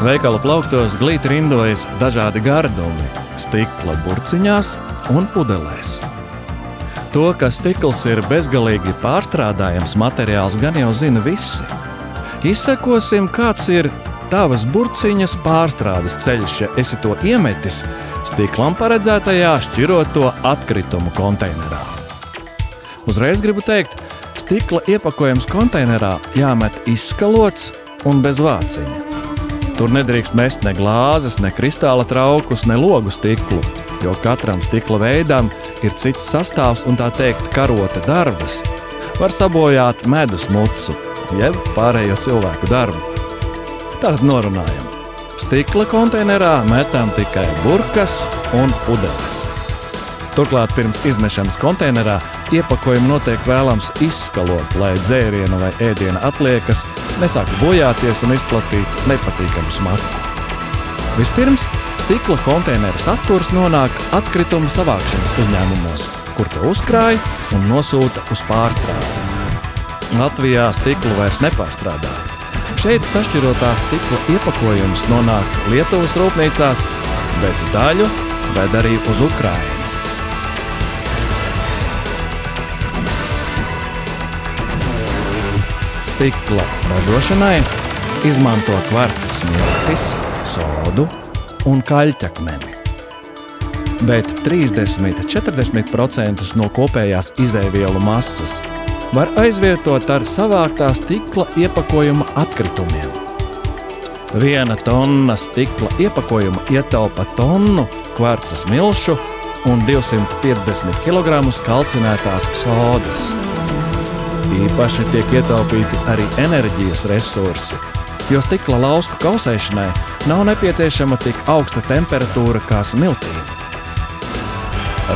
Veikala plauktos glīti rindojas dažādi gardumi stikla burciņās un pudelēs. To, ka stikls ir bezgalīgi pārstrādājams materiāls, gan jau zina visi. Izsekosim, kāds ir tavas burciņas pārstrādes ceļš, ja esi to iemetis stiklam paredzētajā šķiroto atkritumu konteinerā. Uzreiz gribu teikt, stikla iepakojums konteinerā jāmet izskalots un bez vāciņa. Tur nedrīkst mest ne glāzes, ne kristāla traukus, ne logu stiklu, jo katram stikla veidam ir cits sastāvs un tā teikt karota darbas. Var sabojāt medus mucu, jeb pārējo cilvēku darbu. Tātad norunājam. Stikla konteinerā metam tikai burkas un pudeles. Turklāt pirms izmešanas konteinerā iepakojumu notiek vēlams izskalot, lai dzēriena vai ēdiena atliekas nesāktu bojāties un izplatīt nepatīkamu smaku. Vispirms stikla konteinera saturs nonāk atkritumu savākšanas uzņēmumos, kur to uzkrāj un nosūta uz pārstrādi. Latvijā stiklu vairs nepārstrādā. Šeit sašķirotā stikla iepakojums nonāk Lietuvas rūpnīcās, bet daļu ved arī uz Ukrainu. Stikla ražošanai izmanto kvarca smiltis, sodu un kaļķakmeni. Bet 30–40% no kopējās izēvielu masas var aizvietot ar savāktā stikla iepakojuma atkritumiem. 1 tonna stikla iepakojuma ietaupa tonu kvarca smilšu un 250 kg kalcinētās sodas. Īpaši tiek ietaupīti arī enerģijas resursi, jo stikla lausku kausēšanai nav nepieciešama tik augsta temperatūra kā smiltīm.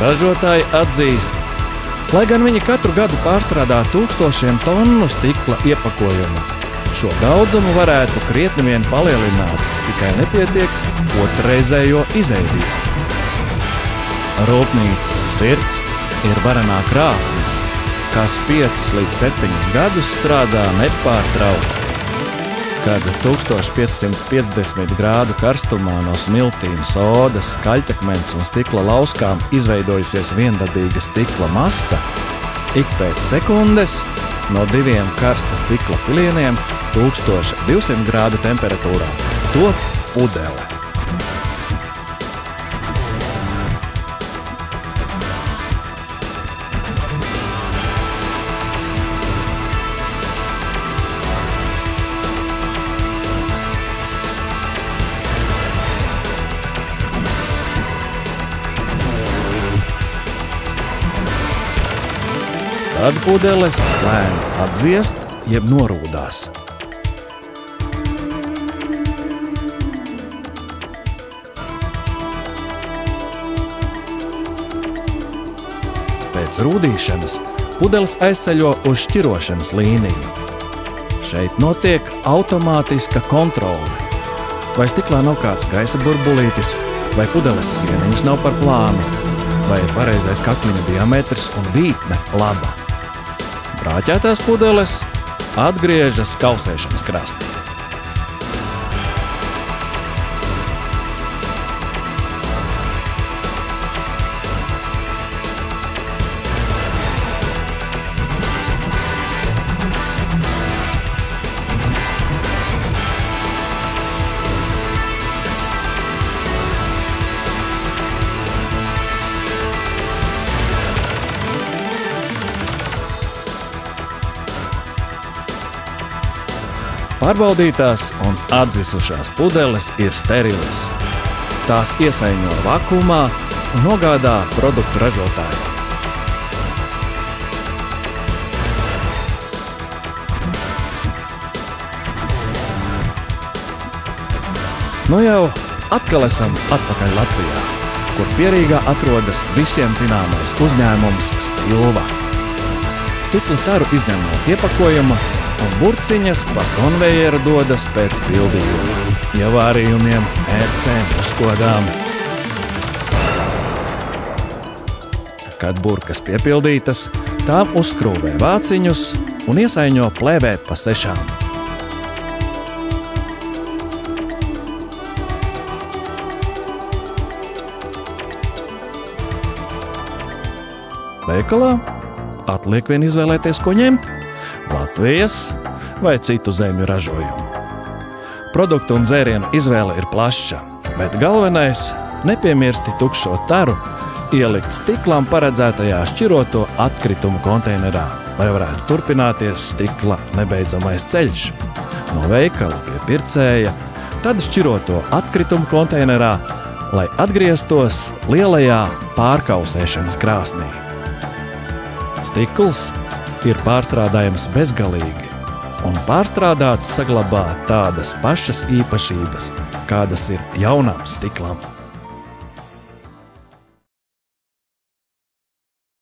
Ražotāji atzīst, lai gan viņi katru gadu pārstrādā tūkstošiem tonu stikla iepakojumu, šo daudzumu varētu krietni vien palielināt, tikai nepietiek otrreizējo izēvielu. Rūpnīcas sirds ir varenā krāsns, kas 5 līdz 7 gadus strādā nepārtraukti. Kad 1550 grādu karstumā no smiltīm, sodas, kaļķakmens un stikla lauskām izveidojusies viendabīga stikla masa, ik pēc sekundes no 2 karsta stikla pilieniem 1200 grādu temperatūrā top pudele. Tad pudeles lēni atdziest, jeb norūdās. Pēc rūdīšanas pudeles aizceļo uz šķirošanas līniju. Šeit notiek automātiska kontrole. Vai stiklā nav kāds gaisa burbulītis, vai pudeles sieniņas nav par plānu, vai ir pareizais kakliņa diametrs un vītne laba. Brāķētās pudeles atgriežas kausēšanas krastī. Pārbaudītās un atdzisušās pudeles ir sterilas. Tās iesaiņo vakumā un nogādā produktu ražotājiem. Nu jau atkal esam atpakaļ Latvijā, kur Pierīgā atrodas visiem zināmais uzņēmums Spilva. Stikla taru izņem no iepakojuma, un burciņas pa konvejeru dodas pēc pildījuma, ievārījumiem, mērcēm, uzkodām. Kad burkas piepildītas, tām uzskrūvē vāciņus un iesaiņo plēvē pa 6. veikalā, atliek vien izvēlēties, ko ņemt – Latvijas vai citu zemju ražojumu. Produktu un dzērienu izvēle ir plaša, bet galvenais – nepiemirsti tukšo taru ielikt stiklam paredzētajā šķiroto atkritumu konteinerā, lai varētu turpināties stikla nebeidzamais ceļš no veikala pie pircēja, tad šķiroto atkritumu konteinerā, lai atgrieztos lielajā pārkausēšanas krāsnī. Stikls ir pārstrādājams bezgalīgi, un pārstrādāts saglabā tādas pašas īpašības, kādas ir jaunām stiklam.